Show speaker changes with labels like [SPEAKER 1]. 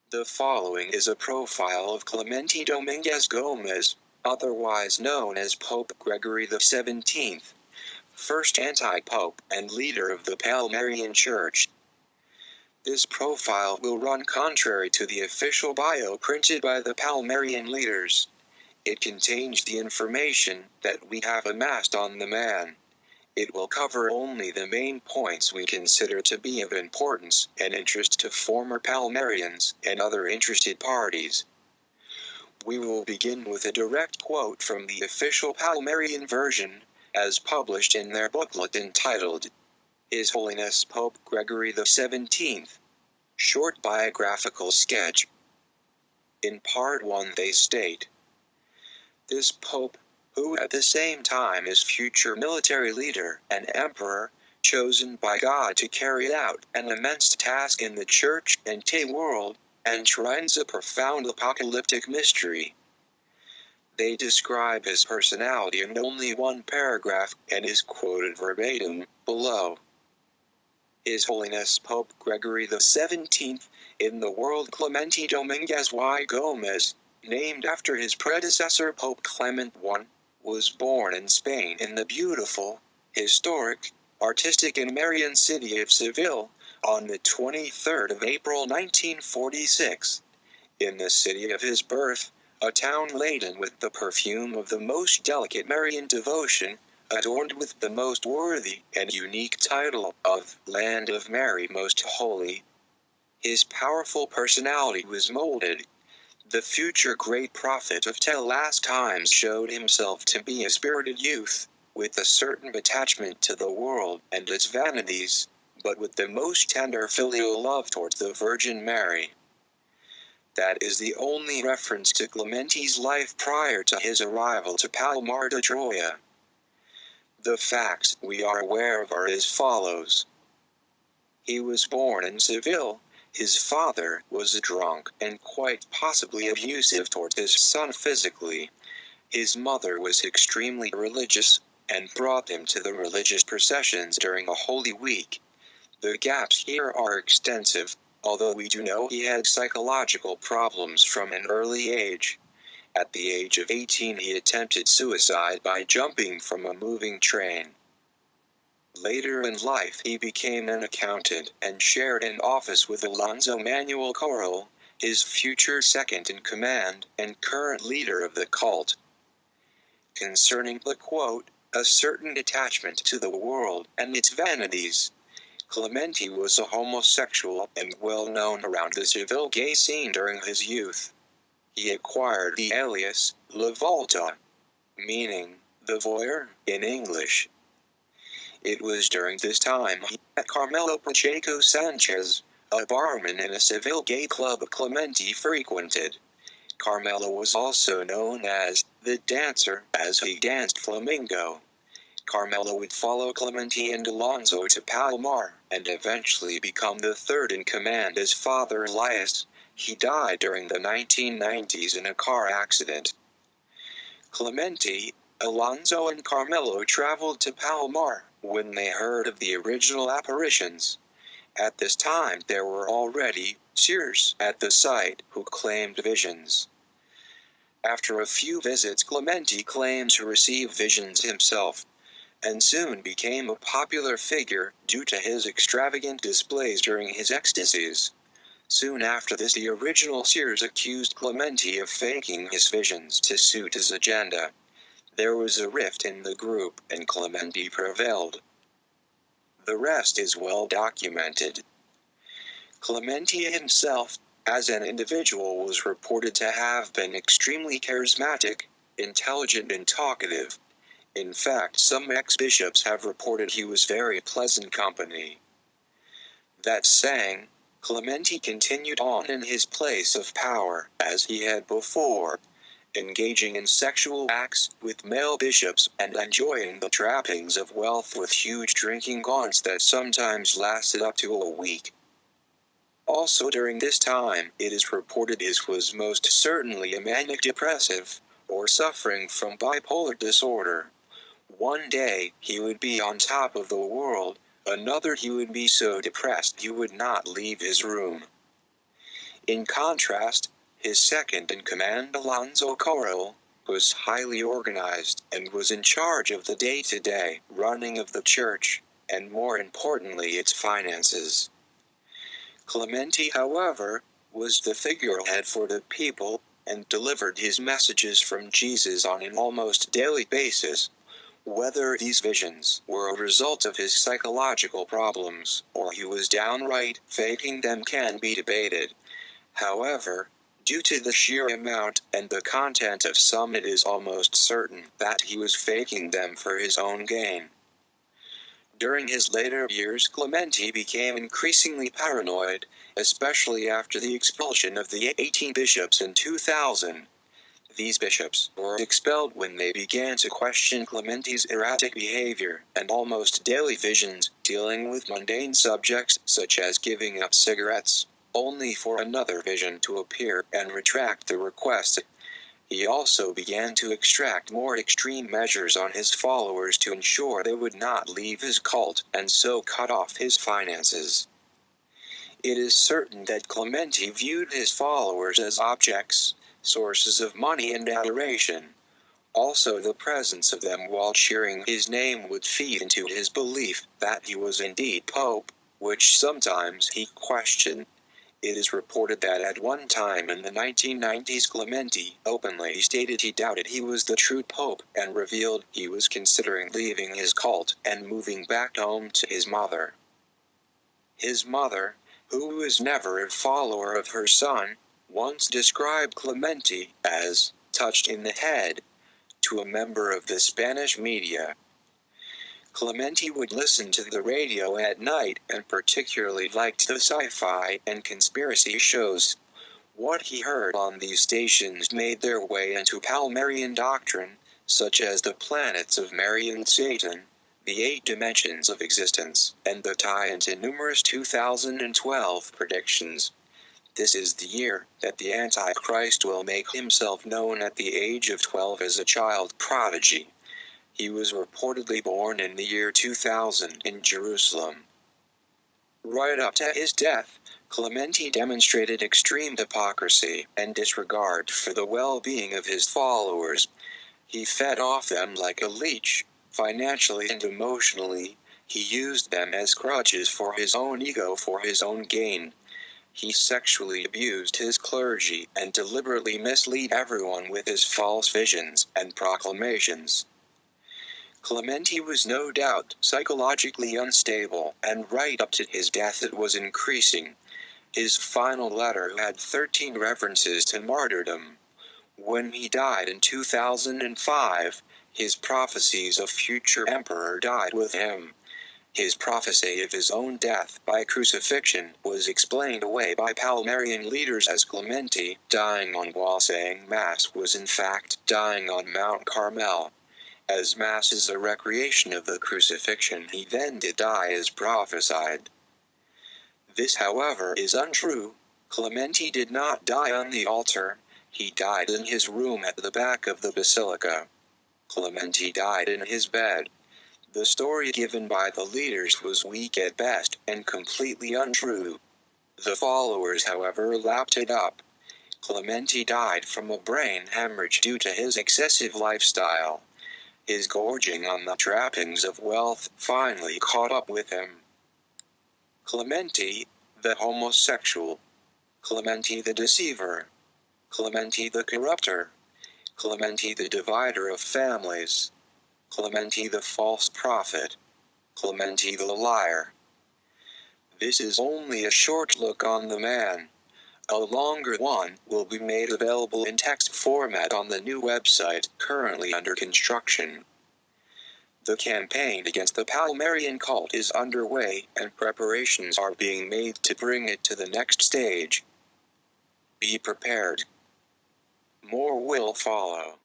[SPEAKER 1] The following is a profile of Clemente Dominguez Gomez, otherwise known as Pope Gregory XVII, first anti-pope and leader of the Palmarian Church. This profile will run contrary to the official bio printed by the Palmarian leaders. It contains the information that we have amassed on the man. It will cover only the main points we consider to be of importance and interest to former Palmarians and other interested parties. We will begin with a direct quote from the official Palmarian version, as published in their booklet entitled, His Holiness Pope Gregory XVII. Short Biographical Sketch. In Part 1 they state, this Pope, who at the same time is future military leader and emperor, chosen by God to carry out an immense task in the Church and world, enshrines a profound apocalyptic mystery. They describe his personality in only one paragraph and is quoted verbatim below. His Holiness Pope Gregory XVII, in the world Clemente Dominguez y Gomez, named after his predecessor Pope Clement I, was born in Spain in the beautiful, historic, artistic and Marian city of Seville, on the 23rd of April 1946. In the city of his birth, a town laden with the perfume of the most delicate Marian devotion, adorned with the most worthy and unique title of Land of Mary Most Holy. His powerful personality was molded. The future great prophet of last times showed himself to be a spirited youth, with a certain attachment to the world and its vanities, but with the most tender filial love towards the Virgin Mary. That is the only reference to Clemente's life prior to his arrival to Palmar de Troya. The facts we are aware of are as follows. He was born in Seville. His father was a drunk and quite possibly abusive towards his son physically. His mother was extremely religious, and brought him to the religious processions during a Holy Week. The gaps here are extensive, although we do know he had psychological problems from an early age. At the age of 18 he attempted suicide by jumping from a moving train. Later in life he became an accountant and shared an office with Alonso Manuel Corral, his future second-in-command and current leader of the cult. Concerning the quote, a certain attachment to the world and its vanities, Clemente was a homosexual and well known around the Seville gay scene during his youth. He acquired the alias, La Volta, meaning, the voyeur, in English. It was during this time he met Carmelo Pacheco Sanchez, a barman in a Seville gay club Clemente frequented. Carmelo was also known as the dancer, as he danced flamenco. Carmelo would follow Clemente and Alonso to Palmar, and eventually become the third-in-command as Father Elias. He died during the 1990s in a car accident. Clemente, Alonso and Carmelo traveled to Palmar when they heard of the original apparitions. At this time there were already seers at the site who claimed visions. After a few visits Clemente claimed to receive visions himself, and soon became a popular figure due to his extravagant displays during his ecstasies. Soon after this the original seers accused Clemente of faking his visions to suit his agenda. There was a rift in the group and Clemente prevailed. The rest is well documented. Clemente himself, as an individual, was reported to have been extremely charismatic, intelligent and talkative. In fact, some ex-bishops have reported he was very pleasant company. That saying, Clemente continued on in his place of power, as he had before, engaging in sexual acts with male bishops and enjoying the trappings of wealth with huge drinking gaunts that sometimes lasted up to a week. Also during this time, it is reported he was most certainly a manic depressive, or suffering from bipolar disorder. One day, he would be on top of the world, another he would be so depressed he would not leave his room. In contrast, his second-in-command Alonso Corral was highly organized and was in charge of the day-to-day running of the church, and more importantly its finances. Clemente, however, was the figurehead for the people, and delivered his messages from Jesus on an almost daily basis. Whether these visions were a result of his psychological problems, or he was downright faking them can be debated. However, due to the sheer amount and the content of some, it is almost certain that he was faking them for his own gain. During his later years, Clemente became increasingly paranoid, especially after the expulsion of the 18 bishops in 2000. These bishops were expelled when they began to question Clemente's erratic behavior and almost daily visions dealing with mundane subjects such as giving up cigarettes, only for another vision to appear and retract the request. He also began to extract more extreme measures on his followers to ensure they would not leave his cult and so cut off his finances. It is certain that Clemente viewed his followers as objects, sources of money and adoration. Also, the presence of them while cheering his name would feed into his belief that he was indeed Pope, which sometimes he questioned. It is reported that at one time in the 1990s Clemente openly stated he doubted he was the true Pope and revealed he was considering leaving his cult and moving back home to his mother. His mother, who was never a follower of her son, once described Clemente as touched in the head to a member of the Spanish media. Clemente would listen to the radio at night and particularly liked the sci-fi and conspiracy shows. What he heard on these stations made their way into Palmarian doctrine, such as the planets of Mary and Satan, the 8 dimensions of existence, and the tie into numerous 2012 predictions. This is the year that the Antichrist will make himself known at the age of 12 as a child prodigy. He was reportedly born in the year 2000 in Jerusalem. Right up to his death, Clemente demonstrated extreme hypocrisy and disregard for the well-being of his followers. He fed off them like a leech, financially and emotionally. He used them as crutches for his own ego, for his own gain. He sexually abused his clergy and deliberately misled everyone with his false visions and proclamations. Clemente was no doubt psychologically unstable, and right up to his death it was increasing. His final letter had 13 references to martyrdom. When he died in 2005, his prophecies of future emperor died with him. His prophecy of his own death by crucifixion was explained away by Palmarian leaders as Clemente dying on while saying Mass was in fact dying on Mount Carmel. As Mass is a recreation of the crucifixion, he then did die as prophesied. This, however, is untrue. Clemente did not die on the altar. He died in his room at the back of the basilica. Clemente died in his bed. The story given by the leaders was weak at best and completely untrue. The followers, however, lapped it up. Clemente died from a brain hemorrhage due to his excessive lifestyle. His gorging on the trappings of wealth finally caught up with him. Clemente, the homosexual. Clemente the deceiver. Clemente the corrupter. Clemente the divider of families. Clemente the false prophet. Clemente the liar. This is only a short look on the man. A longer one will be made available in text format on the new website currently under construction. The campaign against the Palmarian cult is underway, and preparations are being made to bring it to the next stage. Be prepared. More will follow.